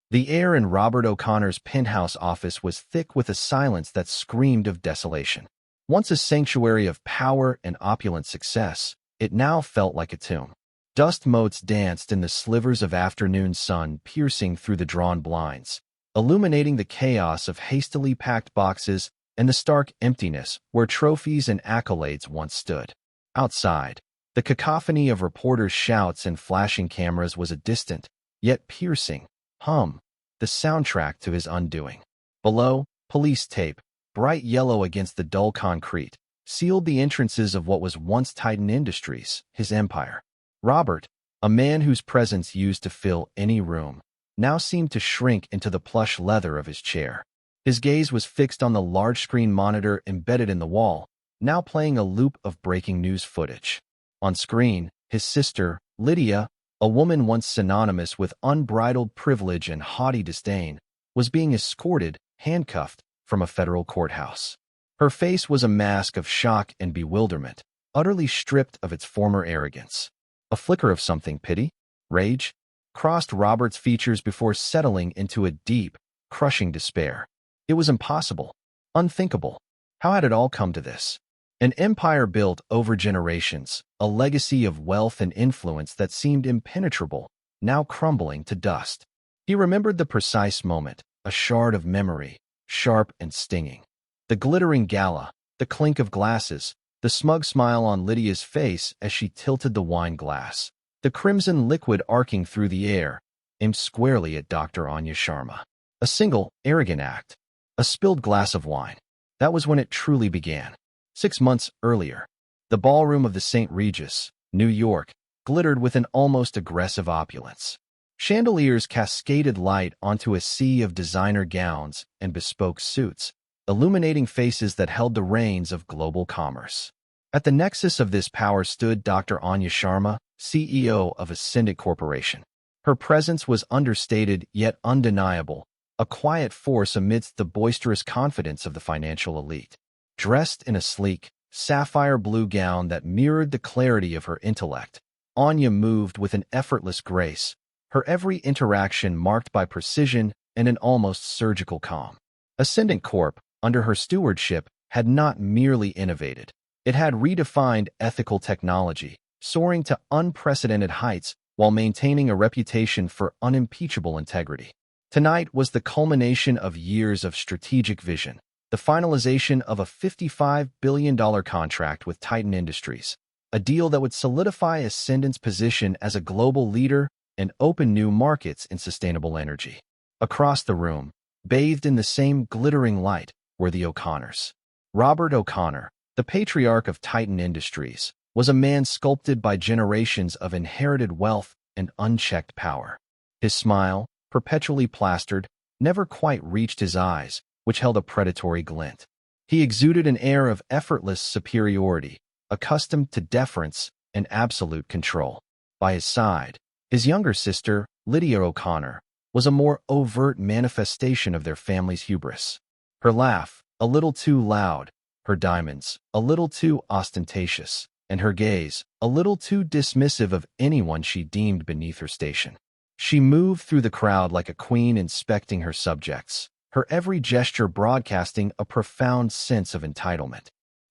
The air in Robert O'Connor's penthouse office was thick with a silence that screamed of desolation. Once a sanctuary of power and opulent success, it now felt like a tomb. Dust motes danced in the slivers of afternoon sun piercing through the drawn blinds, illuminating the chaos of hastily packed boxes and the stark emptiness where trophies and accolades once stood. Outside, the cacophony of reporters' shouts and flashing cameras was a distant, yet piercing, hum, the soundtrack to his undoing. Below, police tape, bright yellow against the dull concrete, sealed the entrances of what was once Titan Industries, his empire. Robert, a man whose presence used to fill any room, now seemed to shrink into the plush leather of his chair. His gaze was fixed on the large-screen monitor embedded in the wall, now playing a loop of breaking news footage. On screen, his sister, Lydia, a woman once synonymous with unbridled privilege and haughty disdain, was being escorted, handcuffed, from a federal courthouse. Her face was a mask of shock and bewilderment, utterly stripped of its former arrogance. A flicker of something, pity, rage, crossed Robert's features before settling into a deep, crushing despair. It was impossible, unthinkable. How had it all come to this? An empire built over generations, a legacy of wealth and influence that seemed impenetrable, now crumbling to dust. He remembered the precise moment, a shard of memory, sharp and stinging. The glittering gala, the clink of glasses, the smug smile on Lydia's face as she tilted the wine glass, the crimson liquid arcing through the air, aimed squarely at Dr. Anya Sharma. A single, arrogant act. A spilled glass of wine. That was when it truly began. 6 months earlier, the ballroom of the St. Regis, New York, glittered with an almost aggressive opulence. Chandeliers cascaded light onto a sea of designer gowns and bespoke suits, illuminating faces that held the reins of global commerce. At the nexus of this power stood Dr. Anya Sharma, CEO of Ascendant Corporation. Her presence was understated yet undeniable, a quiet force amidst the boisterous confidence of the financial elite. Dressed in a sleek, sapphire blue gown that mirrored the clarity of her intellect, Anya moved with an effortless grace, her every interaction marked by precision and an almost surgical calm. Ascendant Corp, under her stewardship, had not merely innovated. It had redefined ethical technology, soaring to unprecedented heights while maintaining a reputation for unimpeachable integrity. Tonight was the culmination of years of strategic vision, the finalization of a $55 billion contract with Titan Industries, a deal that would solidify Ascendant's position as a global leader and open new markets in sustainable energy. Across the room, bathed in the same glittering light, were the O'Connors. Robert O'Connor, the patriarch of Titan Industries, was a man sculpted by generations of inherited wealth and unchecked power. His smile, perpetually plastered, never quite reached his eyes, which held a predatory glint. He exuded an air of effortless superiority, accustomed to deference and absolute control. By his side, his younger sister, Lydia O'Connor, was a more overt manifestation of their family's hubris. Her laugh, a little too loud, her diamonds, a little too ostentatious, and her gaze, a little too dismissive of anyone she deemed beneath her station. She moved through the crowd like a queen inspecting her subjects, her every gesture broadcasting a profound sense of entitlement.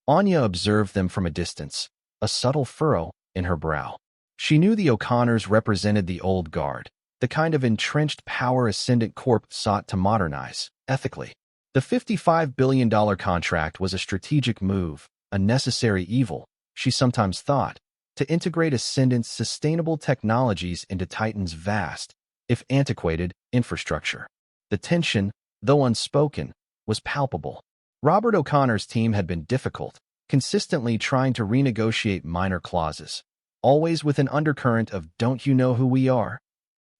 Anya observed them from a distance, a subtle furrow in her brow. She knew the O'Connors represented the old guard, the kind of entrenched power Ascendant Corp sought to modernize, ethically. The $55 billion contract was a strategic move, a necessary evil, she sometimes thought, to integrate Ascendant's sustainable technologies into Titan's vast, if antiquated, infrastructure. The tension, though unspoken, was palpable. Robert O'Connor's team had been difficult, consistently trying to renegotiate minor clauses, always with an undercurrent of "don't you know who we are?"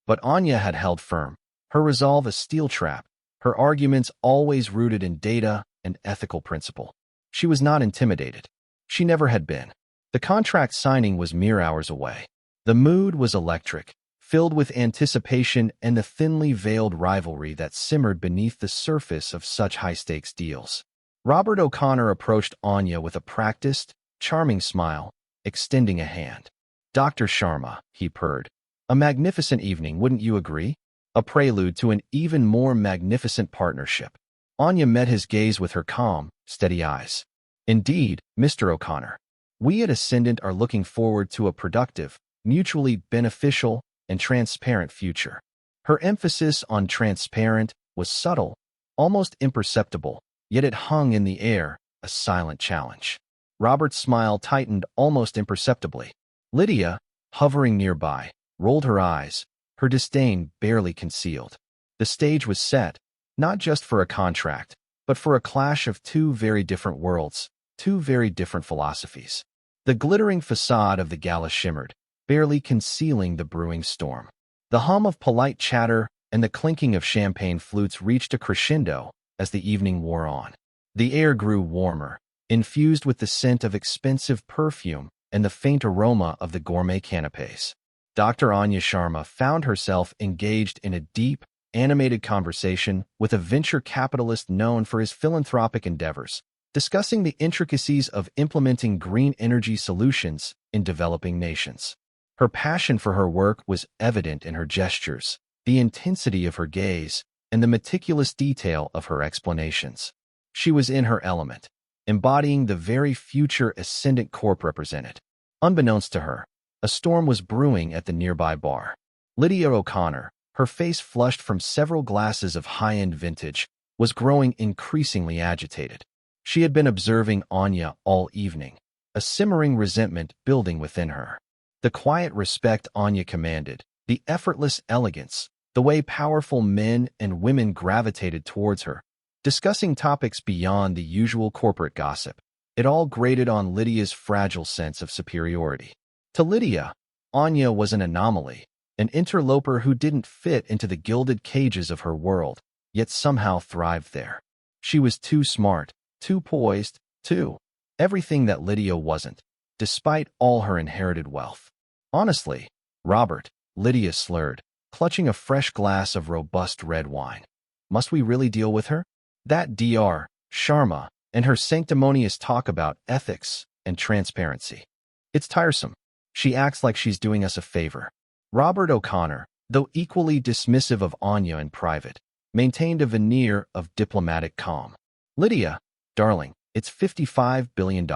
But Anya had held firm, her resolve a steel trap, her arguments always rooted in data and ethical principle. She was not intimidated. She never had been. The contract signing was mere hours away. The mood was electric, filled with anticipation and the thinly veiled rivalry that simmered beneath the surface of such high-stakes deals. Robert O'Connor approached Anya with a practiced, charming smile, extending a hand. "Dr. Sharma," he purred. "A magnificent evening, wouldn't you agree? a prelude to an even more magnificent partnership. Anya met his gaze with her calm, steady eyes. Indeed, Mr. O'Connor, we at Ascendant are looking forward to a productive, mutually beneficial, and transparent future. Her emphasis on transparent was subtle, almost imperceptible, yet it hung in the air, a silent challenge. Robert's smile tightened almost imperceptibly. Lydia, hovering nearby, rolled her eyes, her disdain barely concealed. The stage was set, not just for a contract, but for a clash of two very different worlds, two very different philosophies. The glittering facade of the gala shimmered, barely concealing the brewing storm. The hum of polite chatter and the clinking of champagne flutes reached a crescendo as the evening wore on. The air grew warmer, infused with the scent of expensive perfume and the faint aroma of the gourmet canapés. Dr. Anya Sharma found herself engaged in a deep, animated conversation with a venture capitalist known for his philanthropic endeavors, discussing the intricacies of implementing green energy solutions in developing nations. Her passion for her work was evident in her gestures, the intensity of her gaze, and the meticulous detail of her explanations. She was in her element, embodying the very future Ascendant Corp represented. Unbeknownst to her, a storm was brewing at the nearby bar. Lydia O'Connor, her face flushed from several glasses of high-end vintage, was growing increasingly agitated. She had been observing Anya all evening, a simmering resentment building within her. The quiet respect Anya commanded, the effortless elegance, the way powerful men and women gravitated towards her, discussing topics beyond the usual corporate gossip. It all grated on Lydia's fragile sense of superiority. To Lydia, Anya was an anomaly, an interloper who didn't fit into the gilded cages of her world, yet somehow thrived there. She was too smart, too poised, too everything that Lydia wasn't, despite all her inherited wealth. Honestly, Robert, Lydia slurred, clutching a fresh glass of robust red wine. Must we really deal with her? That Dr. Sharma and her sanctimonious talk about ethics and transparency. It's tiresome. She acts like she's doing us a favor. Robert O'Connor, though equally dismissive of Anya in private, maintained a veneer of diplomatic calm. Lydia, darling, it's $55 billion.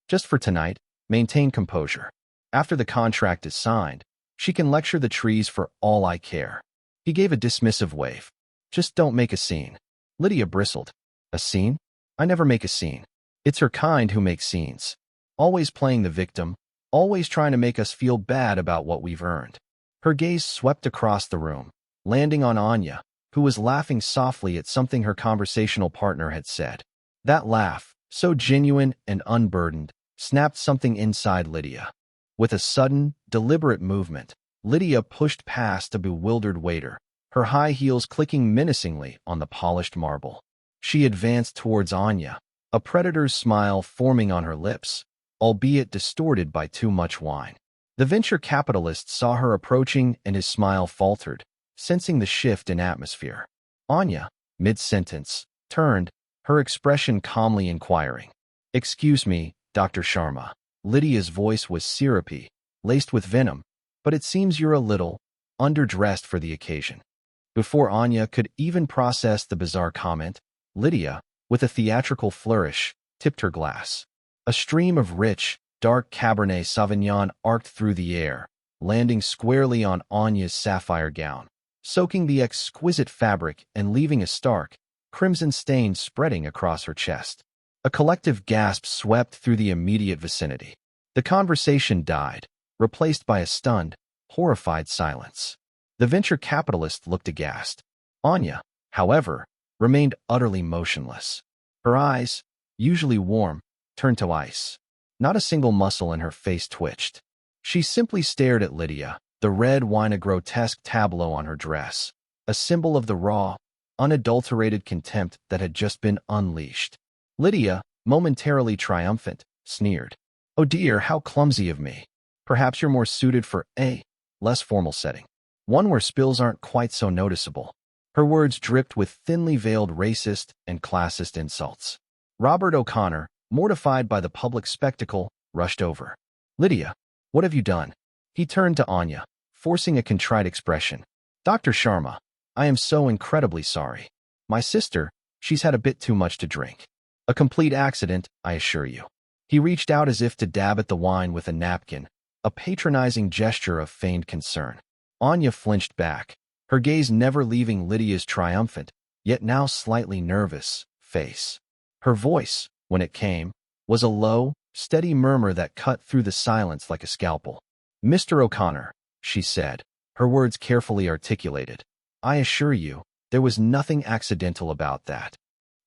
Just for tonight, maintain composure. After the contract is signed, she can lecture the trees for all I care. He gave a dismissive wave. Just don't make a scene. Lydia bristled. A scene? I never make a scene. It's her kind who makes scenes. Always playing the victim, always trying to make us feel bad about what we've earned. Her gaze swept across the room, landing on Anya, who was laughing softly at something her conversational partner had said. That laugh, so genuine and unburdened, snapped something inside Lydia. With a sudden, deliberate movement, Lydia pushed past a bewildered waiter, her high heels clicking menacingly on the polished marble. She advanced towards Anya, a predator's smile forming on her lips, albeit distorted by too much wine. The venture capitalist saw her approaching and his smile faltered, sensing the shift in atmosphere. Anya, mid-sentence, turned, her expression calmly inquiring. Excuse me, Dr. Sharma. Lydia's voice was syrupy, laced with venom, but it seems you're a little underdressed for the occasion. Before Anya could even process the bizarre comment, Lydia, with a theatrical flourish, tipped her glass. A stream of rich, dark Cabernet Sauvignon arced through the air, landing squarely on Anya's sapphire gown, soaking the exquisite fabric and leaving a stark, crimson stain spreading across her chest. A collective gasp swept through the immediate vicinity. The conversation died, replaced by a stunned, horrified silence. The venture capitalist looked aghast. Anya, however, remained utterly motionless. Her eyes, usually warm, turned to ice. Not a single muscle in her face twitched. She simply stared at Lydia, the red wine a grotesque tableau on her dress, a symbol of the raw, unadulterated contempt that had just been unleashed. Lydia, momentarily triumphant, sneered. Oh dear, how clumsy of me. Perhaps you're more suited for a less formal setting. One where spills aren't quite so noticeable. Her words dripped with thinly veiled racist and classist insults. Robert O'Connor, mortified by the public spectacle, rushed over. Lydia, what have you done? He turned to Anya, forcing a contrite expression. Dr. Sharma, I am so incredibly sorry. My sister, she's had a bit too much to drink. A complete accident, I assure you. He reached out as if to dab at the wine with a napkin, a patronizing gesture of feigned concern. Anya flinched back, her gaze never leaving Lydia's triumphant, yet now slightly nervous, face. Her voice, when it came, was a low, steady murmur that cut through the silence like a scalpel. Mr. O'Connor, she said, her words carefully articulated, I assure you, there was nothing accidental about that.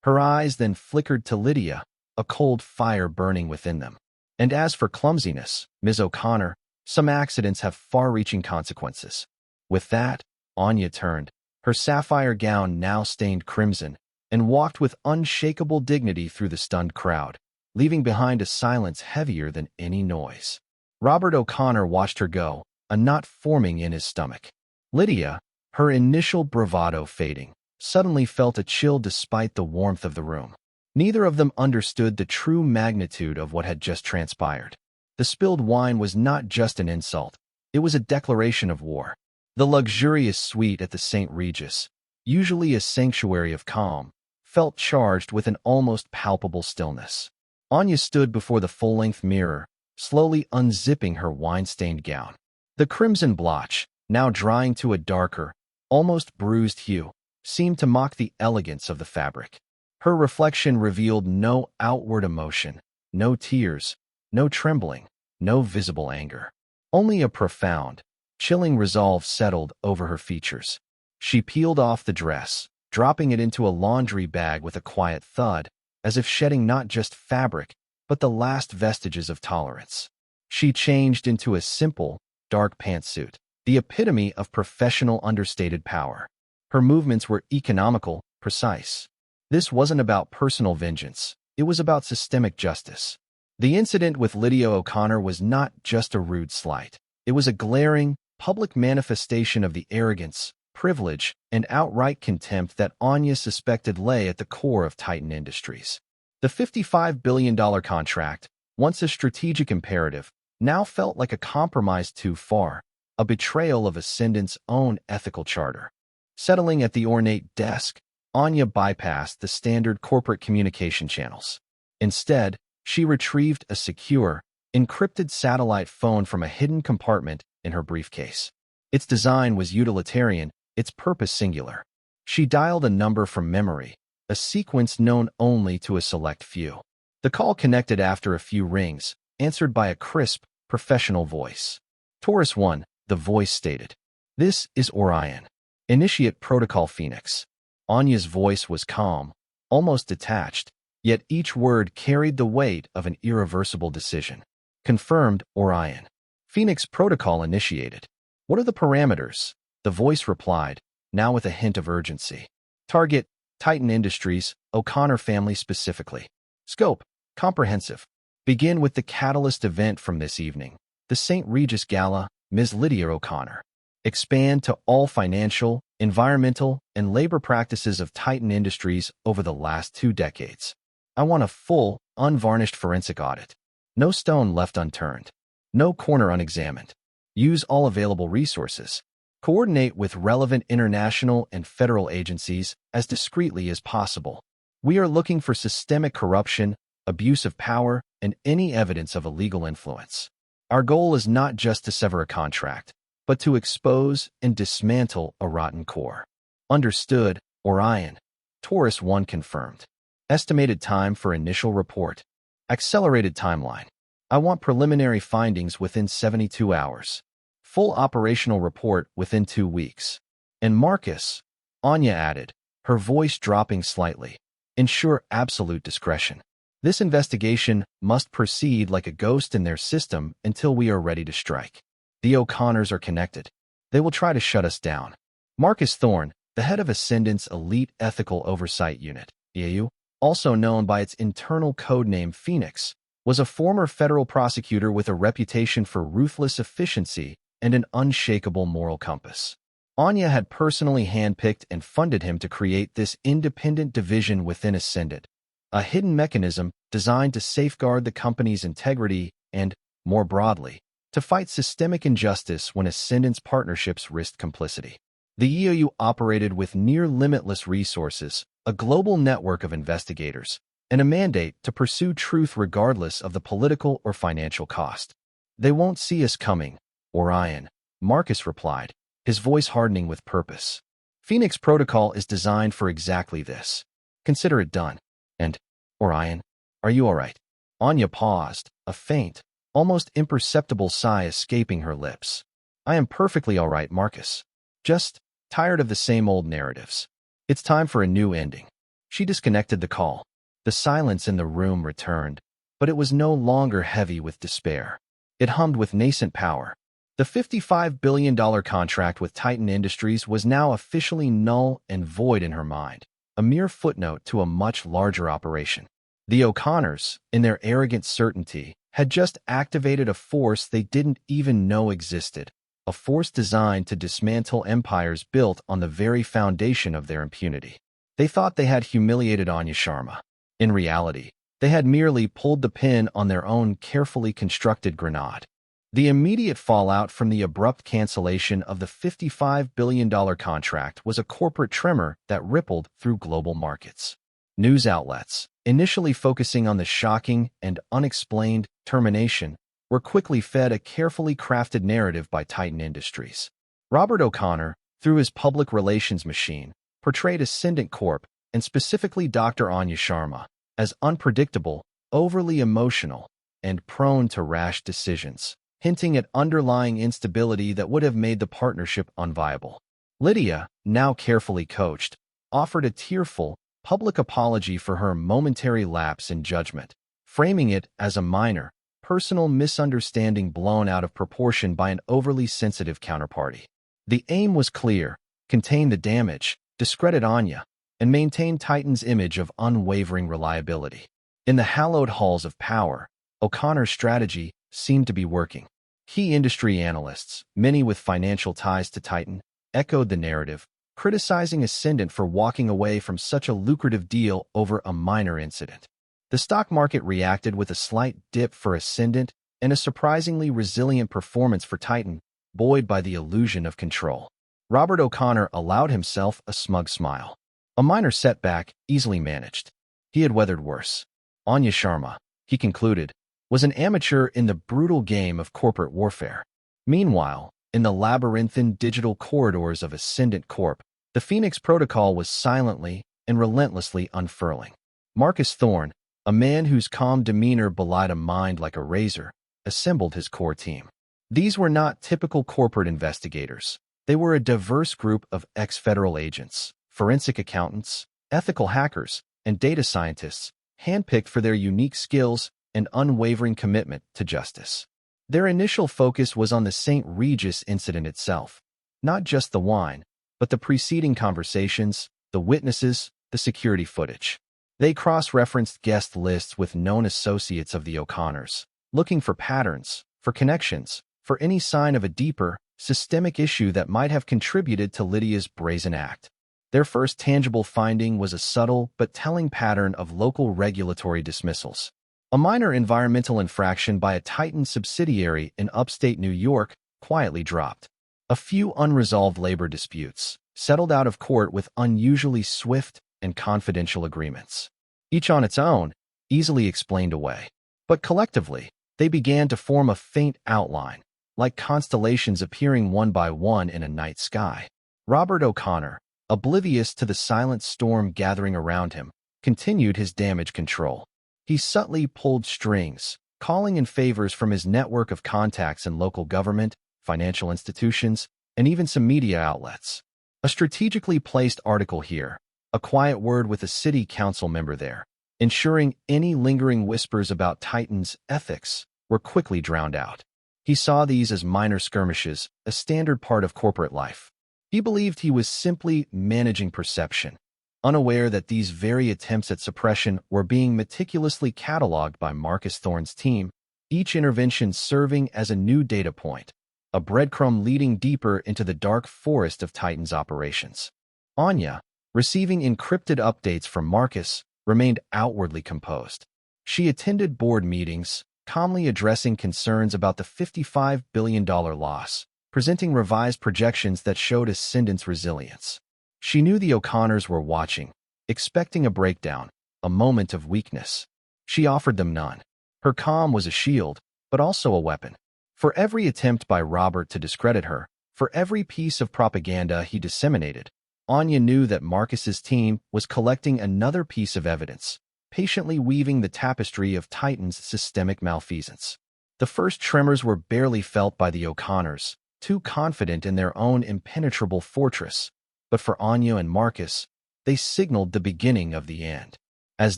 Her eyes then flickered to Lydia, a cold fire burning within them. And as for clumsiness, Ms. O'Connor, some accidents have far-reaching consequences. With that, Anya turned, her sapphire gown now stained crimson, and walked with unshakable dignity through the stunned crowd, leaving behind a silence heavier than any noise. Robert O'Connor watched her go, a knot forming in his stomach. Lydia, her initial bravado fading, suddenly felt a chill despite the warmth of the room. Neither of them understood the true magnitude of what had just transpired. The spilled wine was not just an insult, it was a declaration of war. The luxurious suite at the St. Regis, usually a sanctuary of calm, felt charged with an almost palpable stillness. Anya stood before the full-length mirror, slowly unzipping her wine-stained gown. The crimson blotch, now drying to a darker, almost bruised hue, seemed to mock the elegance of the fabric. Her reflection revealed no outward emotion, no tears, no trembling, no visible anger. Only a profound, chilling resolve settled over her features. She peeled off the dress, dropping it into a laundry bag with a quiet thud, as if shedding not just fabric, but the last vestiges of tolerance. She changed into a simple, dark pantsuit, the epitome of professional understated power. Her movements were economical, precise. This wasn't about personal vengeance, it was about systemic justice. The incident with Lydia O'Connor was not just a rude slight. It was a glaring, public manifestation of the arrogance, privilege, and outright contempt that Anya suspected lay at the core of Titan Industries. The $55 billion contract, once a strategic imperative, now felt like a compromise too far, a betrayal of Ascendant's own ethical charter. Settling at the ornate desk, Anya bypassed the standard corporate communication channels. Instead, she retrieved a secure, encrypted satellite phone from a hidden compartment in her briefcase. Its design was utilitarian, its purpose singular. She dialed a number from memory, a sequence known only to a select few. The call connected after a few rings, answered by a crisp, professional voice. Taurus 1, the voice stated. This is Orion. Initiate Protocol Phoenix. Anya's voice was calm, almost detached, yet each word carried the weight of an irreversible decision. Confirmed, Orion. Phoenix Protocol initiated. What are the parameters? The voice replied, now with a hint of urgency. Target, Titan Industries, O'Connor family specifically. Scope, comprehensive. Begin with the catalyst event from this evening, the St. Regis Gala, Ms. Lydia O'Connor. Expand to all financial, environmental, and labor practices of Titan Industries over the last 2 decades. I want a full, unvarnished forensic audit. No stone left unturned. No corner unexamined. Use all available resources. Coordinate with relevant international and federal agencies as discreetly as possible. We are looking for systemic corruption, abuse of power, and any evidence of illegal influence. Our goal is not just to sever a contract, but to expose and dismantle a rotten core. Understood, Orion. Taurus 1 confirmed. Estimated time for initial report. Accelerated timeline. I want preliminary findings within 72 hours. Full operational report within 2 weeks. And Marcus, Anya added, her voice dropping slightly. Ensure absolute discretion. This investigation must proceed like a ghost in their system until we are ready to strike. The O'Connors are connected. They will try to shut us down. Marcus Thorne, the head of Ascendant's elite ethical oversight unit, EAU, also known by its internal codename Phoenix, was a former federal prosecutor with a reputation for ruthless efficiency and an unshakable moral compass. Anya had personally handpicked and funded him to create this independent division within Ascendant, a hidden mechanism designed to safeguard the company's integrity and, more broadly, to fight systemic injustice when Ascendant's partnerships risked complicity. The EOU operated with near-limitless resources, a global network of investigators, and a mandate to pursue truth regardless of the political or financial cost. "They won't see us coming, Orion," Marcus replied, his voice hardening with purpose. "Phoenix Protocol is designed for exactly this. Consider it done. And, Orion, are you all right?" Anya paused, a faint, almost imperceptible sigh escaping her lips. "I am perfectly all right, Marcus. Just tired of the same old narratives. It's time for a new ending." She disconnected the call. The silence in the room returned, but it was no longer heavy with despair. It hummed with nascent power. The $55 billion contract with Titan Industries was now officially null and void in her mind, a mere footnote to a much larger operation. The O'Connors, in their arrogant certainty, had just activated a force they didn't even know existed, a force designed to dismantle empires built on the very foundation of their impunity. They thought they had humiliated Anya Sharma. In reality, they had merely pulled the pin on their own carefully constructed grenade. The immediate fallout from the abrupt cancellation of the $55 billion contract was a corporate tremor that rippled through global markets. News outlets, initially focusing on the shocking and unexplained termination, were quickly fed a carefully crafted narrative by Titan Industries. Robert O'Connor, through his public relations machine, portrayed Ascendant Corp, and specifically Dr. Anya Sharma, as unpredictable, overly emotional, and prone to rash decisions, hinting at underlying instability that would have made the partnership unviable. Lydia, now carefully coached, offered a tearful, public apology for her momentary lapse in judgment, framing it as a minor, personal misunderstanding blown out of proportion by an overly sensitive counterparty. The aim was clear: contain the damage, discredit Anya, and maintain Titan's image of unwavering reliability. In the hallowed halls of power, O'Connor's strategy seemed to be working. Key industry analysts, many with financial ties to Titan, echoed the narrative, criticizing Ascendant for walking away from such a lucrative deal over a minor incident. The stock market reacted with a slight dip for Ascendant and a surprisingly resilient performance for Titan, buoyed by the illusion of control. Robert O'Connor allowed himself a smug smile. A minor setback, easily managed. He had weathered worse. Anya Sharma, he concluded, was an amateur in the brutal game of corporate warfare. Meanwhile, in the labyrinthine digital corridors of Ascendant Corp, the Phoenix Protocol was silently and relentlessly unfurling. Marcus Thorne, a man whose calm demeanor belied a mind like a razor, assembled his core team. These were not typical corporate investigators. They were a diverse group of ex-federal agents, forensic accountants, ethical hackers, and data scientists, handpicked for their unique skills and unwavering commitment to justice. Their initial focus was on the St. Regis incident itself, not just the wine, but the preceding conversations, the witnesses, the security footage. They cross-referenced guest lists with known associates of the O'Connors, looking for patterns, for connections, for any sign of a deeper, systemic issue that might have contributed to Lydia's brazen act. Their first tangible finding was a subtle but telling pattern of local regulatory dismissals. A minor environmental infraction by a Titan subsidiary in upstate New York quietly dropped. A few unresolved labor disputes settled out of court with unusually swift and confidential agreements. Each on its own, easily explained away. But collectively, they began to form a faint outline, like constellations appearing one by one in a night sky. Robert O'Connor, oblivious to the silent storm gathering around him, continued his damage control. He subtly pulled strings, calling in favors from his network of contacts in local government, financial institutions, and even some media outlets. A strategically placed article here, a quiet word with a city council member there, ensuring any lingering whispers about Titan's ethics were quickly drowned out. He saw these as minor skirmishes, a standard part of corporate life. He believed he was simply managing perception, unaware that these very attempts at suppression were being meticulously cataloged by Marcus Thorne's team, each intervention serving as a new data point, a breadcrumb leading deeper into the dark forest of Titan's operations. Anya, receiving encrypted updates from Marcus, remained outwardly composed. She attended board meetings, calmly addressing concerns about the $55 billion loss, presenting revised projections that showed ascendant's resilience. She knew the O'Connors were watching, expecting a breakdown, a moment of weakness. She offered them none. Her calm was a shield, but also a weapon. For every attempt by Robert to discredit her, for every piece of propaganda he disseminated, Anya knew that Marcus's team was collecting another piece of evidence, patiently weaving the tapestry of Titan's systemic malfeasance. The first tremors were barely felt by the O'Connors, too confident in their own impenetrable fortress. But for Anya and Marcus, they signaled the beginning of the end. As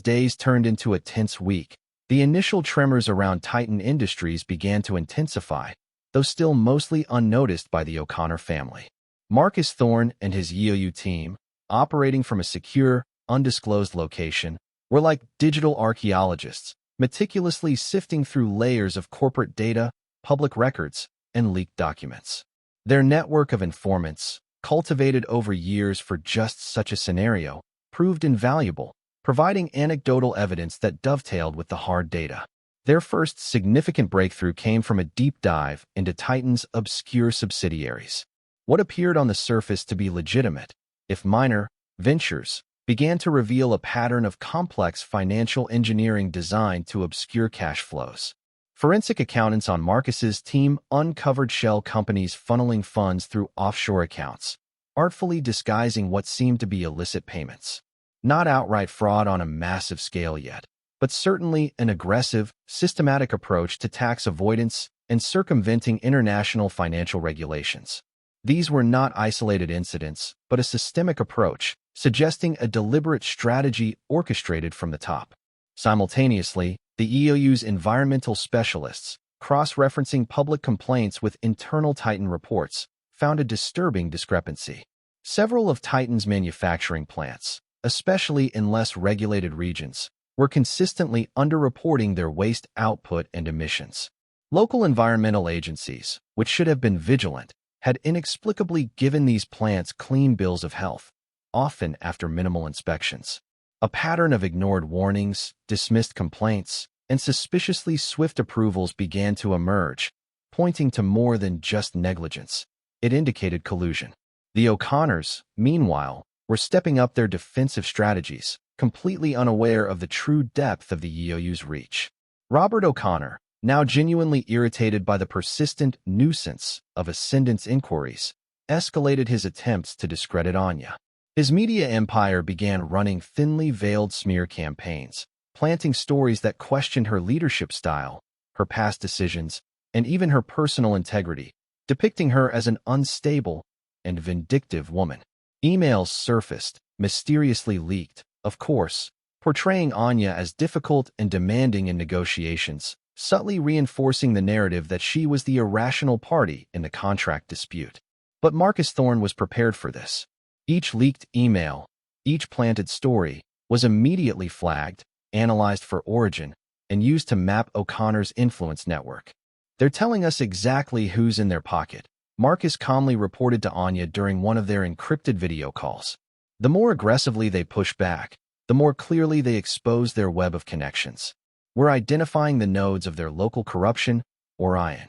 days turned into a tense week, the initial tremors around Titan Industries began to intensify, though still mostly unnoticed by the O'Connor family. Marcus Thorne and his EOU team, operating from a secure, undisclosed location, were like digital archaeologists, meticulously sifting through layers of corporate data, public records, and leaked documents. Their network of informants, cultivated over years for just such a scenario, proved invaluable, providing anecdotal evidence that dovetailed with the hard data. Their first significant breakthrough came from a deep dive into Titan's obscure subsidiaries. What appeared on the surface to be legitimate, if minor, ventures began to reveal a pattern of complex financial engineering designed to obscure cash flows. Forensic accountants on Marcus's team uncovered shell companies funneling funds through offshore accounts, artfully disguising what seemed to be illicit payments. Not outright fraud on a massive scale yet, but certainly an aggressive, systematic approach to tax avoidance and circumventing international financial regulations. These were not isolated incidents, but a systemic approach, suggesting a deliberate strategy orchestrated from the top. Simultaneously, the EOU's environmental specialists, cross-referencing public complaints with internal Titan reports, found a disturbing discrepancy. Several of Titan's manufacturing plants, especially in less regulated regions, were consistently underreporting their waste output and emissions. Local environmental agencies, which should have been vigilant, had inexplicably given these plants clean bills of health, often after minimal inspections. A pattern of ignored warnings, dismissed complaints, and suspiciously swift approvals began to emerge, pointing to more than just negligence. It indicated collusion. The O'Connors, meanwhile, were stepping up their defensive strategies, completely unaware of the true depth of the EOU's reach. Robert O'Connor, now genuinely irritated by the persistent nuisance of Ascendant's inquiries, escalated his attempts to discredit Anya. His media empire began running thinly veiled smear campaigns, planting stories that questioned her leadership style, her past decisions, and even her personal integrity, depicting her as an unstable and vindictive woman. Emails surfaced, mysteriously leaked, of course, portraying Anya as difficult and demanding in negotiations, subtly reinforcing the narrative that she was the irrational party in the contract dispute. But Marcus Thorne was prepared for this. Each leaked email, each planted story, was immediately flagged, analyzed for origin, and used to map O'Connor's influence network. "They're telling us exactly who's in their pocket," Marcus calmly reported to Anya during one of their encrypted video calls. The more aggressively they push back, the more clearly they expose their web of connections. "We're identifying the nodes of their local corruption or iron."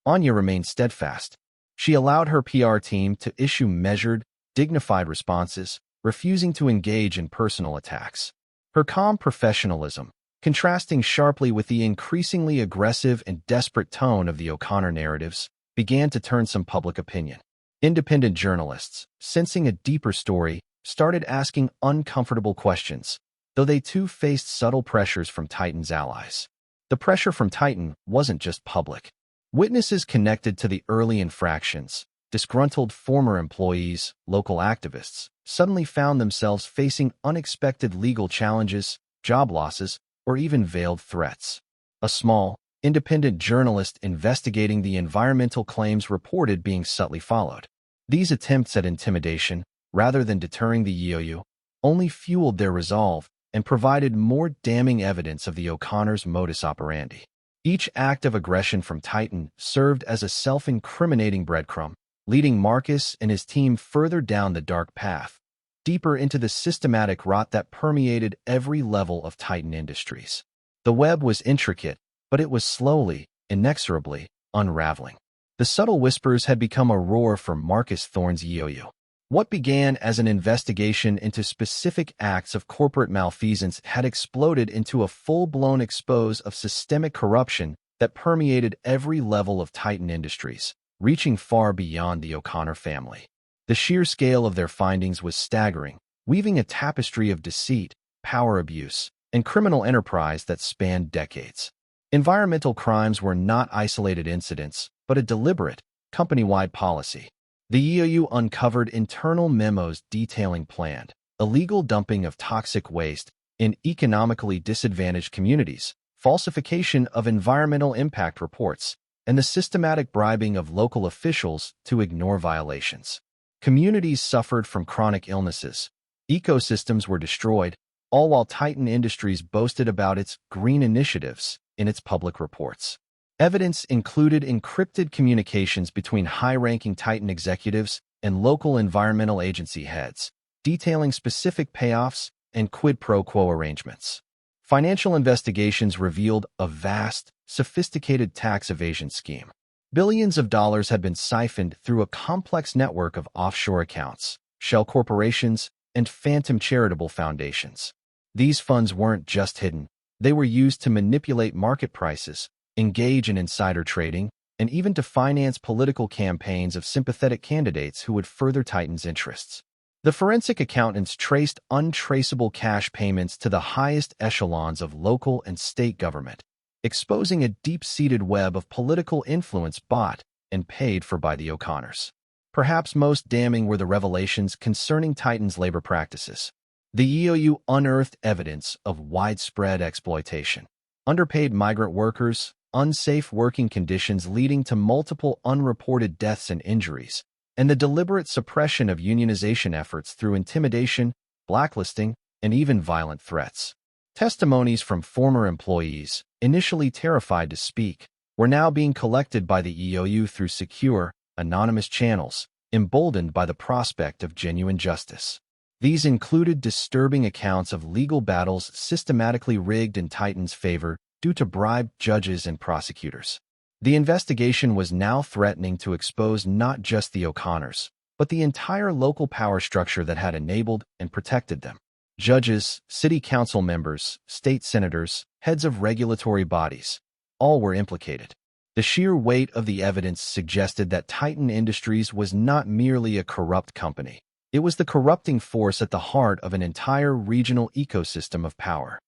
Anya remained steadfast. She allowed her PR team to issue measured, dignified responses, refusing to engage in personal attacks. Her calm professionalism, contrasting sharply with the increasingly aggressive and desperate tone of the O'Connor narratives, began to turn some public opinion. Independent journalists, sensing a deeper story, started asking uncomfortable questions, though they too faced subtle pressures from Titan's allies. The pressure from Titan wasn't just public. Witnesses connected to the early infractions, disgruntled former employees, local activists, suddenly found themselves facing unexpected legal challenges, job losses, or even veiled threats. A small, independent journalist investigating the environmental claims reported being subtly followed. These attempts at intimidation, rather than deterring the EOU, only fueled their resolve and provided more damning evidence of the O'Connors' modus operandi. Each act of aggression from Titan served as a self-incriminating breadcrumb, leading Marcus and his team further down the dark path, deeper into the systematic rot that permeated every level of Titan Industries. The web was intricate, but it was slowly, inexorably, unraveling. The subtle whispers had become a roar for Marcus Thorne's EOU. What began as an investigation into specific acts of corporate malfeasance had exploded into a full-blown expose of systemic corruption that permeated every level of Titan Industries, reaching far beyond the O'Connor family. The sheer scale of their findings was staggering, weaving a tapestry of deceit, power abuse, and criminal enterprise that spanned decades. Environmental crimes were not isolated incidents, but a deliberate, company-wide policy. The EOU uncovered internal memos detailing planned, illegal dumping of toxic waste in economically disadvantaged communities, falsification of environmental impact reports, and the systematic bribing of local officials to ignore violations. Communities suffered from chronic illnesses. Ecosystems were destroyed, all while Titan Industries boasted about its green initiatives in its public reports. Evidence included encrypted communications between high-ranking Titan executives and local environmental agency heads, detailing specific payoffs and quid pro quo arrangements. Financial investigations revealed a vast, sophisticated tax evasion scheme. Billions of dollars had been siphoned through a complex network of offshore accounts, shell corporations, and phantom charitable foundations. These funds weren't just hidden, they were used to manipulate market prices, engage in insider trading, and even to finance political campaigns of sympathetic candidates who would further Titan's interests. The forensic accountants traced untraceable cash payments to the highest echelons of local and state government, exposing a deep-seated web of political influence bought and paid for by the O'Connors. Perhaps most damning were the revelations concerning Titan's labor practices. The EOU unearthed evidence of widespread exploitation. Underpaid migrant workers, unsafe working conditions leading to multiple unreported deaths and injuries, and the deliberate suppression of unionization efforts through intimidation, blacklisting, and even violent threats. Testimonies from former employees, initially terrified to speak, were now being collected by the EOU through secure, anonymous channels, emboldened by the prospect of genuine justice. These included disturbing accounts of legal battles systematically rigged in Titan's favor due to bribed judges and prosecutors. The investigation was now threatening to expose not just the O'Connors, but the entire local power structure that had enabled and protected them. Judges, city council members, state senators, heads of regulatory bodies, all were implicated. The sheer weight of the evidence suggested that Titan Industries was not merely a corrupt company. It was the corrupting force at the heart of an entire regional ecosystem of power.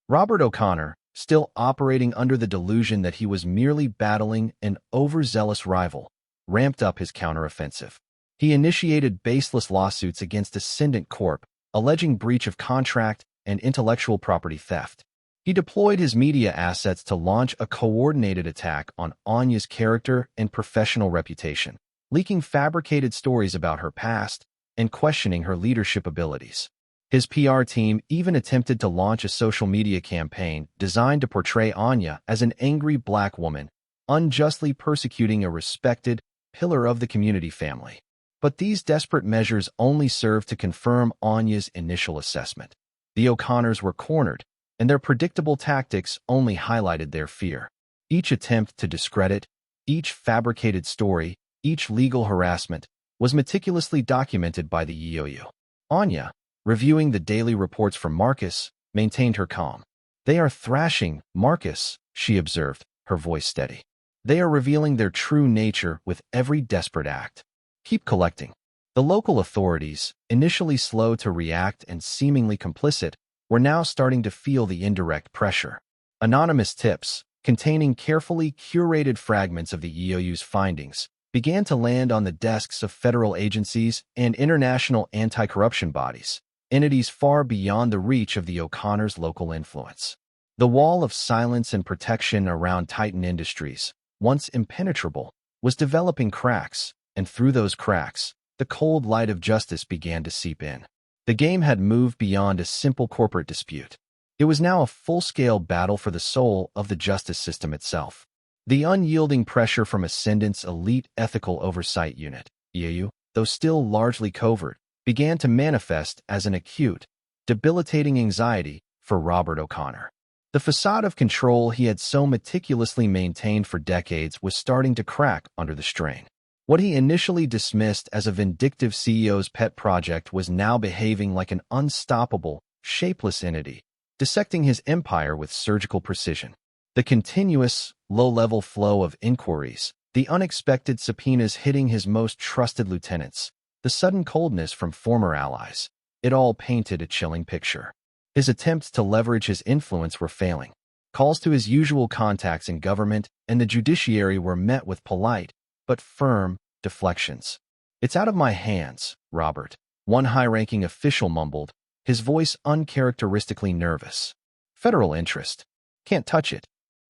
Robert O'Connor, still operating under the delusion that he was merely battling an overzealous rival, ramped up his counteroffensive. He initiated baseless lawsuits against Ascendant Corp, alleging breach of contract and intellectual property theft. He deployed his media assets to launch a coordinated attack on Anya's character and professional reputation, leaking fabricated stories about her past and questioning her leadership abilities. His PR team even attempted to launch a social media campaign designed to portray Anya as an angry black woman, unjustly persecuting a respected pillar of the community family. But these desperate measures only served to confirm Anya's initial assessment. The O'Connors were cornered, and their predictable tactics only highlighted their fear. Each attempt to discredit, each fabricated story, each legal harassment was meticulously documented by the EOU. Anya, reviewing the daily reports from Marcus, maintained her calm. "They are thrashing, Marcus," she observed, her voice steady. "They are revealing their true nature with every desperate act. Keep collecting." The local authorities, initially slow to react and seemingly complicit, were now starting to feel the indirect pressure. Anonymous tips, containing carefully curated fragments of the EOU's findings, began to land on the desks of federal agencies and international anti-corruption bodies, entities far beyond the reach of the O'Connors' local influence. The wall of silence and protection around Titan Industries, once impenetrable, was developing cracks, and through those cracks, the cold light of justice began to seep in. The game had moved beyond a simple corporate dispute. It was now a full-scale battle for the soul of the justice system itself. The unyielding pressure from Ascendant's elite ethical oversight unit, EOU, though still largely covert, began to manifest as an acute, debilitating anxiety for Robert O'Connor. The facade of control he had so meticulously maintained for decades was starting to crack under the strain. What he initially dismissed as a vindictive CEO's pet project was now behaving like an unstoppable, shapeless entity, dissecting his empire with surgical precision. The continuous, low-level flow of inquiries, the unexpected subpoenas hitting his most trusted lieutenants, the sudden coldness from former allies, it all painted a chilling picture. His attempts to leverage his influence were failing. Calls to his usual contacts in government and the judiciary were met with polite, but firm, deflections. "It's out of my hands, Robert," one high-ranking official mumbled, his voice uncharacteristically nervous. "Federal interest. Can't touch it."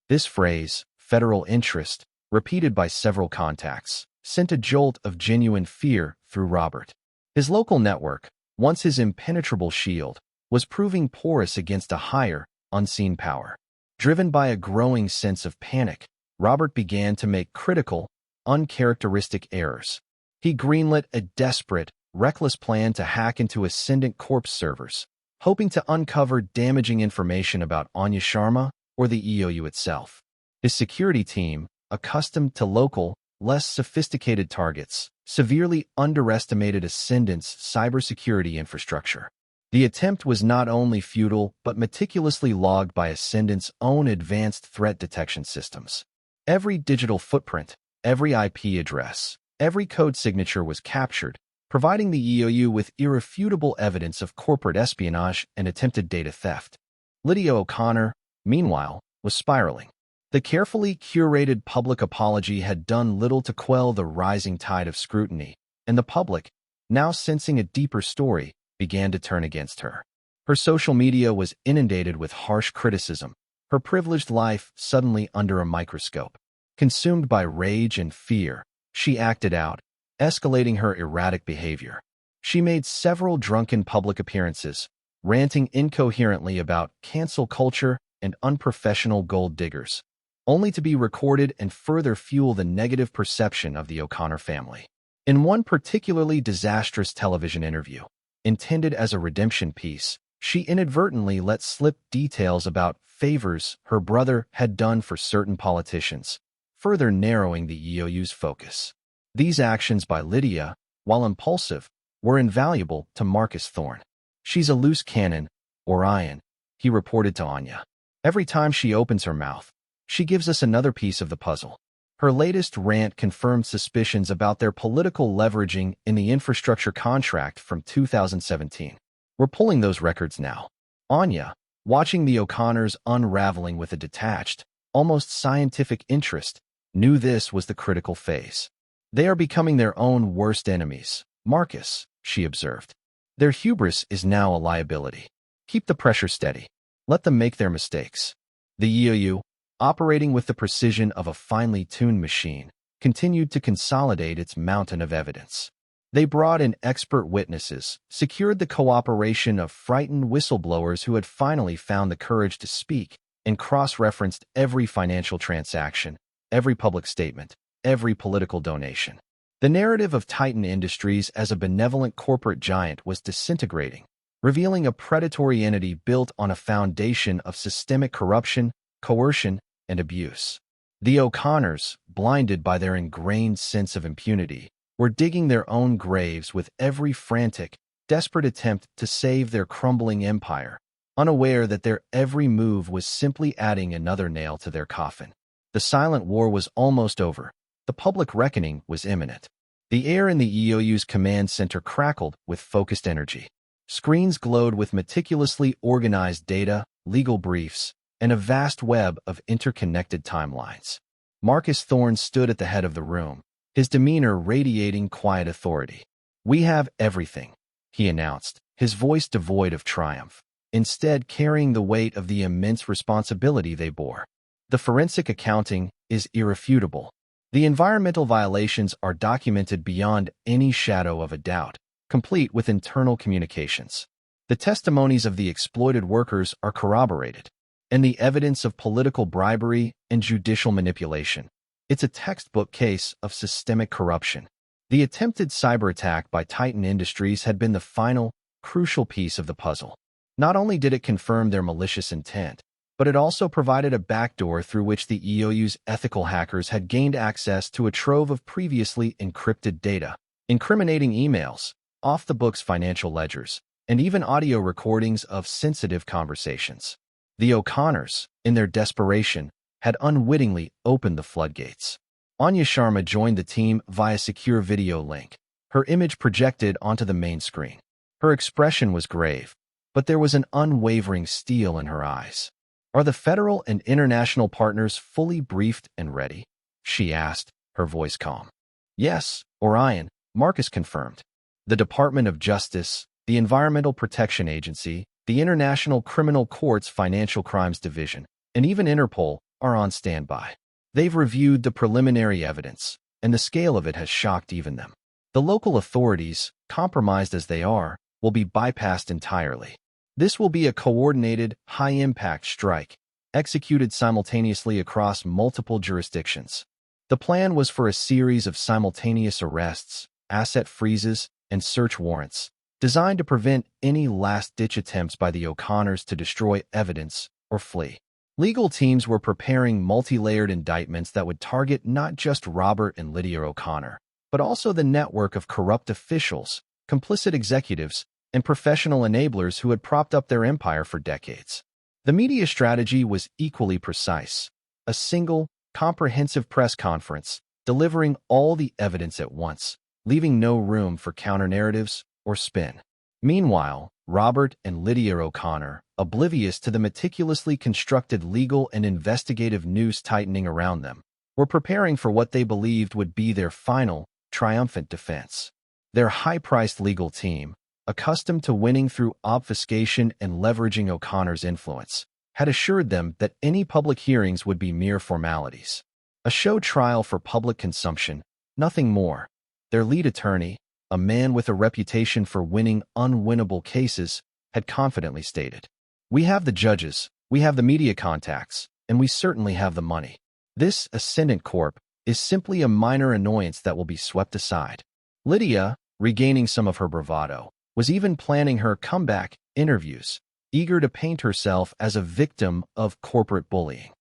This phrase, federal interest, repeated by several contacts, sent a jolt of genuine fear through Robert. His local network, once his impenetrable shield, was proving porous against a higher, unseen power. Driven by a growing sense of panic, Robert began to make critical, uncharacteristic errors. He greenlit a desperate, reckless plan to hack into Ascendant Corp's servers, hoping to uncover damaging information about Anya Sharma or the EOU itself. His security team, accustomed to local, less sophisticated targets, severely underestimated Ascendant's cybersecurity infrastructure. The attempt was not only futile but meticulously logged by Ascendant's own advanced threat detection systems. Every digital footprint, every IP address, every code signature was captured, providing the EOU with irrefutable evidence of corporate espionage and attempted data theft. Lydia O'Connor, meanwhile, was spiraling. The carefully curated public apology had done little to quell the rising tide of scrutiny, and the public, now sensing a deeper story, began to turn against her. Her social media was inundated with harsh criticism, her privileged life suddenly under a microscope. Consumed by rage and fear, she acted out, escalating her erratic behavior. She made several drunken public appearances, ranting incoherently about cancel culture and unprofessional gold diggers, only to be recorded and further fuel the negative perception of the O'Connor family. In one particularly disastrous television interview, intended as a redemption piece, she inadvertently let slip details about favors her brother had done for certain politicians, further narrowing the EOU's focus. These actions by Lydia, while impulsive, were invaluable to Marcus Thorne. "She's a loose cannon, Orion," he reported to Anya. "Every time she opens her mouth, she gives us another piece of the puzzle." Her latest rant confirmed suspicions about their political leveraging in the infrastructure contract from 2017. "We're pulling those records now." Anya, watching the O'Connors unraveling with a detached, almost scientific interest, knew this was the critical phase. "They are becoming their own worst enemies, Marcus," she observed. "Their hubris is now a liability. Keep the pressure steady. Let them make their mistakes." The EOU, operating with the precision of a finely tuned machine, continued to consolidate its mountain of evidence. They brought in expert witnesses, secured the cooperation of frightened whistleblowers who had finally found the courage to speak, and cross-referenced every financial transaction, every public statement, every political donation. The narrative of Titan Industries as a benevolent corporate giant was disintegrating, revealing a predatory entity built on a foundation of systemic corruption, coercion, and abuse. The O'Connors, blinded by their ingrained sense of impunity, were digging their own graves with every frantic, desperate attempt to save their crumbling empire, unaware that their every move was simply adding another nail to their coffin. The silent war was almost over. The public reckoning was imminent. The air in the EOU's command center crackled with focused energy. Screens glowed with meticulously organized data, legal briefs, and a vast web of interconnected timelines. Marcus Thorne stood at the head of the room, his demeanor radiating quiet authority. "We have everything," he announced, his voice devoid of triumph, instead carrying the weight of the immense responsibility they bore. "The forensic accounting is irrefutable. The environmental violations are documented beyond any shadow of a doubt, complete with internal communications. The testimonies of the exploited workers are corroborated, and the evidence of political bribery and judicial manipulation. It's a textbook case of systemic corruption." The attempted cyber attack by Titan Industries had been the final, crucial piece of the puzzle. Not only did it confirm their malicious intent, but it also provided a backdoor through which the EOU's ethical hackers had gained access to a trove of previously encrypted data, incriminating emails, off-the-books financial ledgers, and even audio recordings of sensitive conversations. The O'Connors, in their desperation, had unwittingly opened the floodgates. Anya Sharma joined the team via secure video link, her image projected onto the main screen. Her expression was grave, but there was an unwavering steel in her eyes. "Are the federal and international partners fully briefed and ready?" she asked, her voice calm. "Yes, Orion," Marcus confirmed. "The Department of Justice, the Environmental Protection Agency, the International Criminal Court's Financial Crimes Division, and even Interpol are on standby. They've reviewed the preliminary evidence, and the scale of it has shocked even them. The local authorities, compromised as they are, will be bypassed entirely. This will be a coordinated, high-impact strike, executed simultaneously across multiple jurisdictions. The plan was for a series of simultaneous arrests, asset freezes, and search warrants, designed to prevent any last-ditch attempts by the O'Connors to destroy evidence or flee. Legal teams were preparing multi-layered indictments that would target not just Robert and Lydia O'Connor, but also the network of corrupt officials, complicit executives, and professional enablers who had propped up their empire for decades. The media strategy was equally precise: a single, comprehensive press conference, delivering all the evidence at once, leaving no room for counter-narratives or spin. Meanwhile, Robert and Lydia O'Connor, oblivious to the meticulously constructed legal and investigative noose tightening around them, were preparing for what they believed would be their final, triumphant defense. Their high-priced legal team, accustomed to winning through obfuscation and leveraging O'Connor's influence, had assured them that any public hearings would be mere formalities. A show trial for public consumption, nothing more. Their lead attorney, a man with a reputation for winning unwinnable cases, had confidently stated, "We have the judges, we have the media contacts, and we certainly have the money. This Ascendant Corp is simply a minor annoyance that will be swept aside." Lydia, regaining some of her bravado, was even planning her comeback interviews, eager to paint herself as a victim of corporate bullying.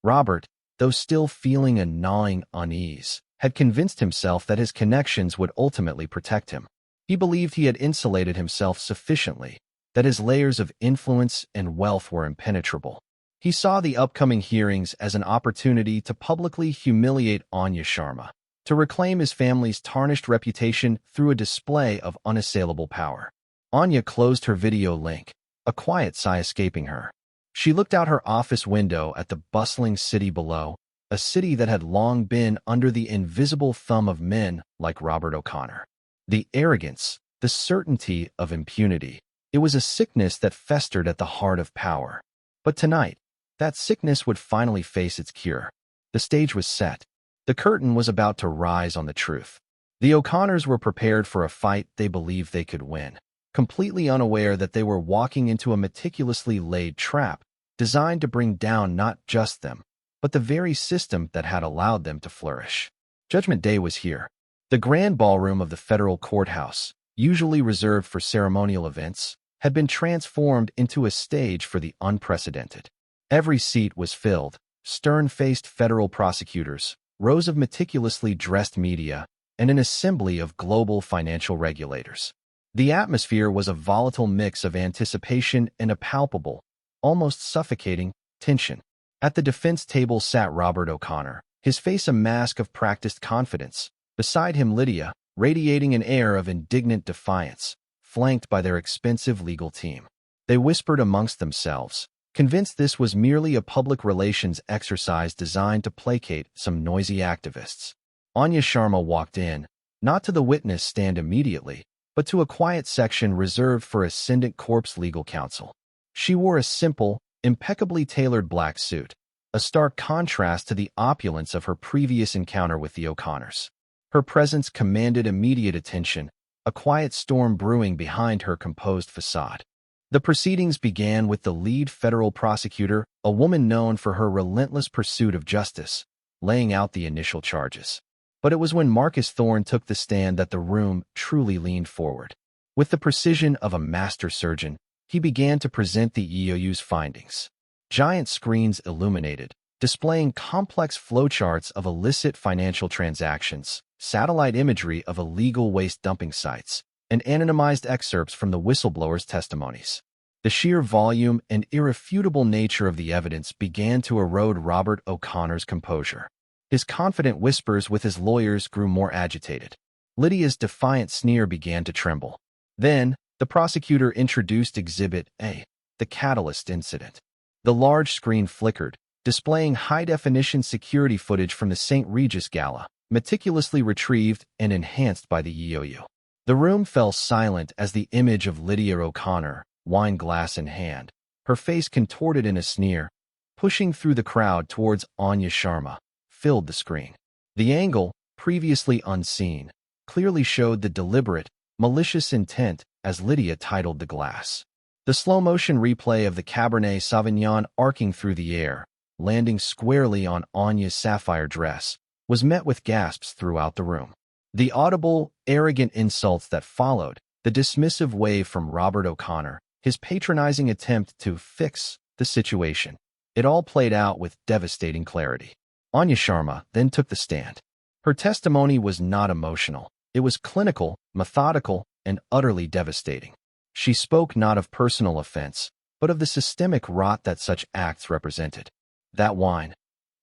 Robert, though still feeling a gnawing unease, had convinced himself that his connections would ultimately protect him. He believed he had insulated himself sufficiently, that his layers of influence and wealth were impenetrable. He saw the upcoming hearings as an opportunity to publicly humiliate Anya Sharma, to reclaim his family's tarnished reputation through a display of unassailable power. Anya closed her video link, a quiet sigh escaping her. She looked out her office window at the bustling city below, a city that had long been under the invisible thumb of men like Robert O'Connor. The arrogance, the certainty of impunity, it was a sickness that festered at the heart of power. But tonight, that sickness would finally face its cure. The stage was set. The curtain was about to rise on the truth. The O'Connors were prepared for a fight they believed they could win, completely unaware that they were walking into a meticulously laid trap, designed to bring down not just them, but the very system that had allowed them to flourish. Judgment Day was here. The grand ballroom of the federal courthouse, usually reserved for ceremonial events, had been transformed into a stage for the unprecedented. Every seat was filled, stern-faced federal prosecutors, rows of meticulously dressed media, and an assembly of global financial regulators. The atmosphere was a volatile mix of anticipation and a palpable, almost suffocating, tension. At the defense table sat Robert O'Connor, his face a mask of practiced confidence. Beside him Lydia, radiating an air of indignant defiance, flanked by their expensive legal team. They whispered amongst themselves, convinced this was merely a public relations exercise designed to placate some noisy activists. Anya Sharma walked in, not to the witness stand immediately, but to a quiet section reserved for Ascendant Corp's legal counsel. She wore a simple, impeccably tailored black suit, a stark contrast to the opulence of her previous encounter with the O'Connors. Her presence commanded immediate attention, a quiet storm brewing behind her composed facade. The proceedings began with the lead federal prosecutor, a woman known for her relentless pursuit of justice, laying out the initial charges. But it was when Marcus Thorne took the stand that the room truly leaned forward. With the precision of a master surgeon, he began to present the EOU's findings. giant screens illuminated, displaying complex flowcharts of illicit financial transactions, satellite imagery of illegal waste dumping sites, and anonymized excerpts from the whistleblowers' testimonies. The sheer volume and irrefutable nature of the evidence began to erode Robert O'Connor's composure. His confident whispers with his lawyers grew more agitated. Lydia's defiant sneer began to tremble. Then, the prosecutor introduced Exhibit A, the catalyst incident. The large screen flickered, displaying high-definition security footage from the St. Regis Gala, meticulously retrieved and enhanced by the EOU. The room fell silent as the image of Lydia O'Connor, wine glass in hand, her face contorted in a sneer, pushing through the crowd towards Anya Sharma, filled the screen. The angle, previously unseen, clearly showed the deliberate, malicious intent as Lydia titled the glass. The slow-motion replay of the Cabernet Sauvignon arcing through the air, landing squarely on Anya's sapphire dress, was met with gasps throughout the room. The audible, arrogant insults that followed, the dismissive wave from Robert O'Connor, his patronizing attempt to fix the situation, it all played out with devastating clarity. Anya Sharma then took the stand. Her testimony was not emotional. It was clinical, methodical, and utterly devastating. She spoke not of personal offense, but of the systemic rot that such acts represented. That wine,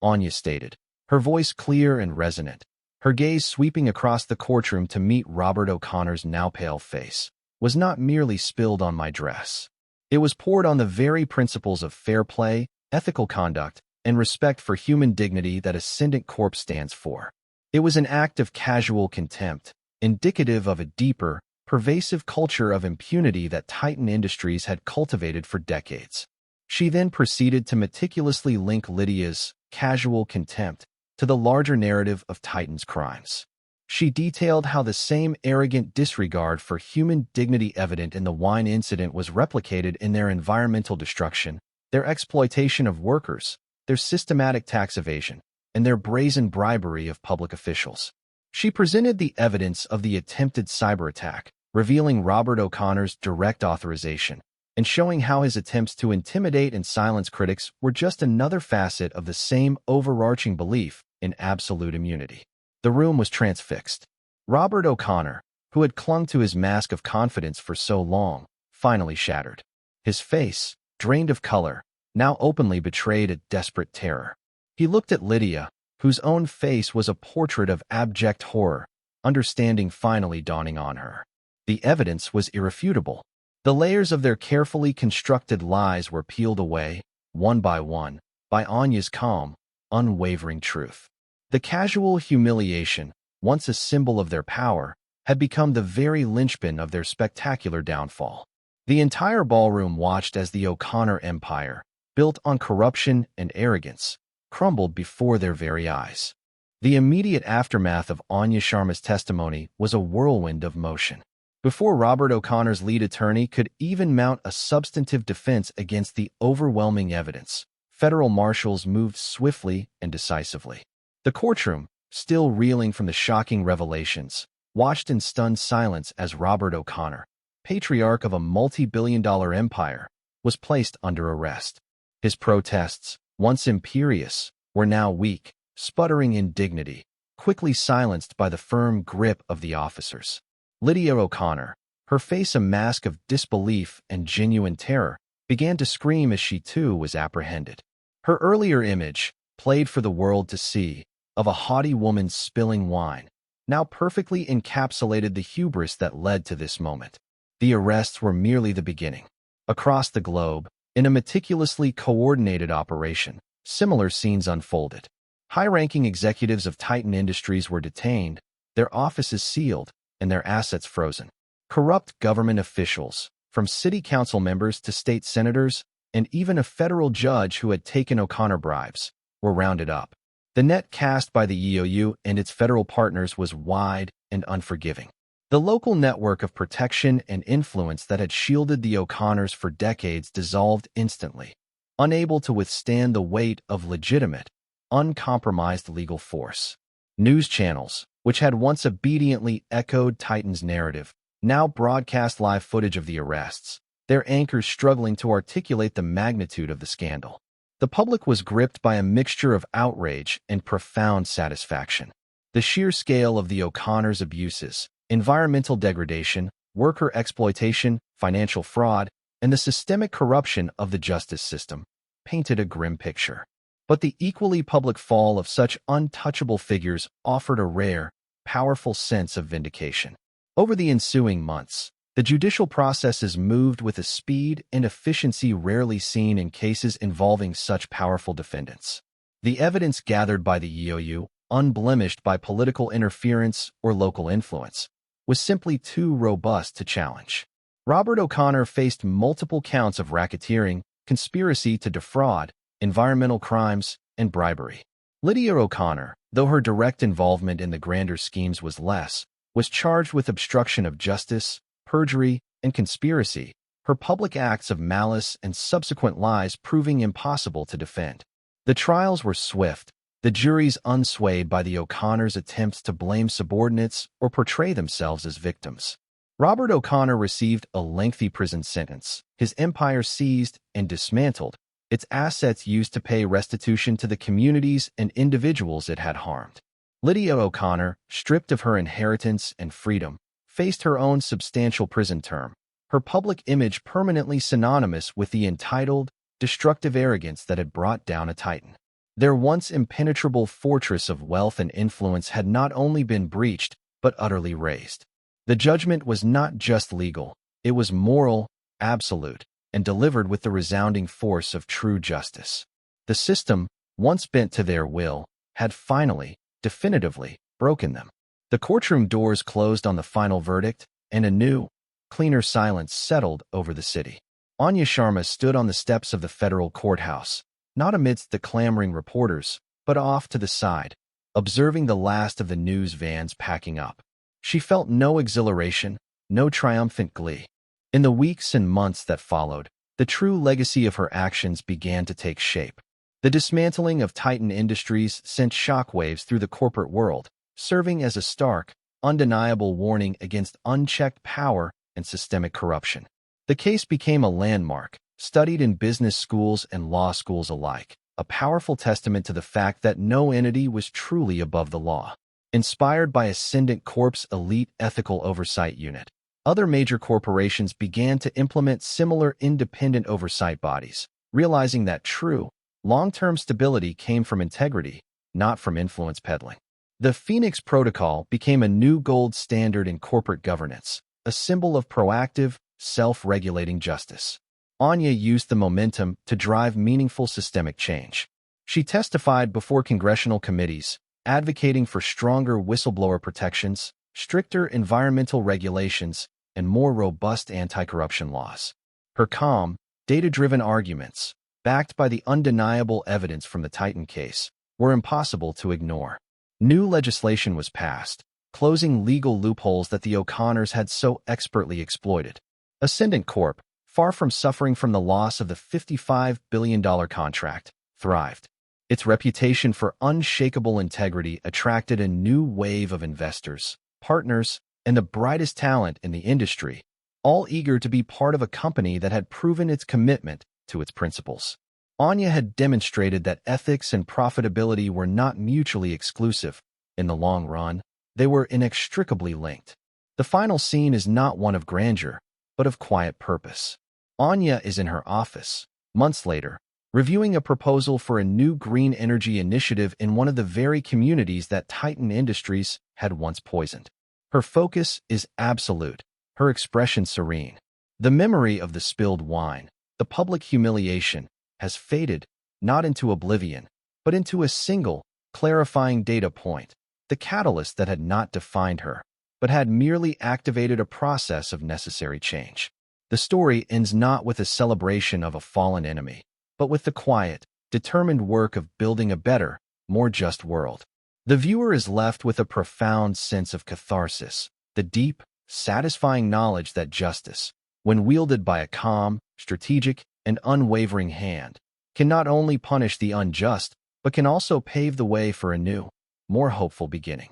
Anya stated, her voice clear and resonant, her gaze sweeping across the courtroom to meet Robert O'Connor's now pale face, was not merely spilled on my dress. It was poured on the very principles of fair play, ethical conduct, and respect for human dignity that Ascendant Corp stands for. It was an act of casual contempt, indicative of a deeper, pervasive culture of impunity that Titan Industries had cultivated for decades. She then proceeded to meticulously link Lydia's casual contempt to the larger narrative of Titan's crimes. She detailed how the same arrogant disregard for human dignity evident in the wine incident was replicated in their environmental destruction, their exploitation of workers, their systematic tax evasion, and their brazen bribery of public officials. She presented the evidence of the attempted cyber attack, revealing Robert O'Connor's direct authorization, and showing how his attempts to intimidate and silence critics were just another facet of the same overarching belief in absolute immunity. The room was transfixed. Robert O'Connor, who had clung to his mask of confidence for so long, finally shattered. His face, drained of color, now openly betrayed a desperate terror. He looked at Lydia, whose own face was a portrait of abject horror, understanding finally dawning on her. The evidence was irrefutable. The layers of their carefully constructed lies were peeled away, one, by Anya's calm, unwavering truth. The casual humiliation, once a symbol of their power, had become the very linchpin of their spectacular downfall. The entire ballroom watched as the O'Connor empire, built on corruption and arrogance, crumbled before their very eyes. The immediate aftermath of Anya Sharma's testimony was a whirlwind of motion. Before Robert O'Connor's lead attorney could even mount a substantive defense against the overwhelming evidence, federal marshals moved swiftly and decisively. The courtroom, still reeling from the shocking revelations, watched in stunned silence as Robert O'Connor, patriarch of a multi-billion-dollar empire, was placed under arrest. His protests, once imperious, were now weak, sputtering indignity, quickly silenced by the firm grip of the officers. Lydia O'Connor, her face a mask of disbelief and genuine terror, began to scream as she too was apprehended. Her earlier image, played for the world to see, of a haughty woman spilling wine, now perfectly encapsulated the hubris that led to this moment. The arrests were merely the beginning. Across the globe, in a meticulously coordinated operation, similar scenes unfolded. High-ranking executives of Titan Industries were detained, their offices sealed, and their assets frozen. Corrupt government officials, from city council members to state senators, and even a federal judge who had taken O'Connor bribes, were rounded up. The net cast by the EOU and its federal partners was wide and unforgiving. The local network of protection and influence that had shielded the O'Connors for decades dissolved instantly, unable to withstand the weight of legitimate, uncompromised legal force. News channels, which had once obediently echoed Titan's narrative, now broadcast live footage of the arrests, their anchors struggling to articulate the magnitude of the scandal. The public was gripped by a mixture of outrage and profound satisfaction. The sheer scale of the O'Connors' abuses, environmental degradation, worker exploitation, financial fraud, and the systemic corruption of the justice system painted a grim picture. But the equally public fall of such untouchable figures offered a rare, powerful sense of vindication. Over the ensuing months, the judicial processes moved with a speed and efficiency rarely seen in cases involving such powerful defendants. The evidence gathered by the EOU, unblemished by political interference or local influence, was simply too robust to challenge. Robert O'Connor faced multiple counts of racketeering, conspiracy to defraud, environmental crimes, and bribery. Lydia O'Connor, though her direct involvement in the grander schemes was less, was charged with obstruction of justice, perjury, and conspiracy, her public acts of malice and subsequent lies proving impossible to defend. The trials were swift, the juries unswayed by the O'Connors' attempts to blame subordinates or portray themselves as victims. Robert O'Connor received a lengthy prison sentence, his empire seized and dismantled, its assets used to pay restitution to the communities and individuals it had harmed. Lydia O'Connor, stripped of her inheritance and freedom, faced her own substantial prison term, her public image permanently synonymous with the entitled, destructive arrogance that had brought down a titan. Their once impenetrable fortress of wealth and influence had not only been breached, but utterly razed. The judgment was not just legal, it was moral, absolute, and delivered with the resounding force of true justice. The system, once bent to their will, had finally, definitively, broken them. The courtroom doors closed on the final verdict, and a new, cleaner silence settled over the city. Anya Sharma stood on the steps of the federal courthouse, not amidst the clamoring reporters, but off to the side, observing the last of the news vans packing up. She felt no exhilaration, no triumphant glee. In the weeks and months that followed, the true legacy of her actions began to take shape. The dismantling of Titan Industries sent shockwaves through the corporate world, serving as a stark, undeniable warning against unchecked power and systemic corruption. The case became a landmark, studied in business schools and law schools alike, a powerful testament to the fact that no entity was truly above the law. Inspired by Ascendant Corp's elite ethical oversight unit, other major corporations began to implement similar independent oversight bodies, realizing that true, long-term stability came from integrity, not from influence peddling. The Phoenix Protocol became a new gold standard in corporate governance, a symbol of proactive, self-regulating justice. Anya used the momentum to drive meaningful systemic change. She testified before congressional committees, advocating for stronger whistleblower protections, stricter environmental regulations, and more robust anti-corruption laws. Her calm, data-driven arguments, backed by the undeniable evidence from the Titan case, were impossible to ignore. New legislation was passed, closing legal loopholes that the O'Connors had so expertly exploited. Ascendant Corp, far from suffering from the loss of the $55 billion contract, thrived. Its reputation for unshakable integrity attracted a new wave of investors, partners, and the brightest talent in the industry, all eager to be part of a company that had proven its commitment to its principles. Anya had demonstrated that ethics and profitability were not mutually exclusive. In the long run, they were inextricably linked. The final scene is not one of grandeur, but of quiet purpose. Anya is in her office, months later, reviewing a proposal for a new green energy initiative in one of the very communities that Titan Industries had once poisoned. Her focus is absolute, her expression serene. The memory of the spilled wine, the public humiliation, has faded, not into oblivion, but into a single, clarifying data point, the catalyst that had not defined her, but had merely activated a process of necessary change. The story ends not with a celebration of a fallen enemy, but with the quiet, determined work of building a better, more just world. The viewer is left with a profound sense of catharsis, the deep, satisfying knowledge that justice, when wielded by a calm, strategic, and unwavering hand, can not only punish the unjust, but can also pave the way for a new, more hopeful beginning.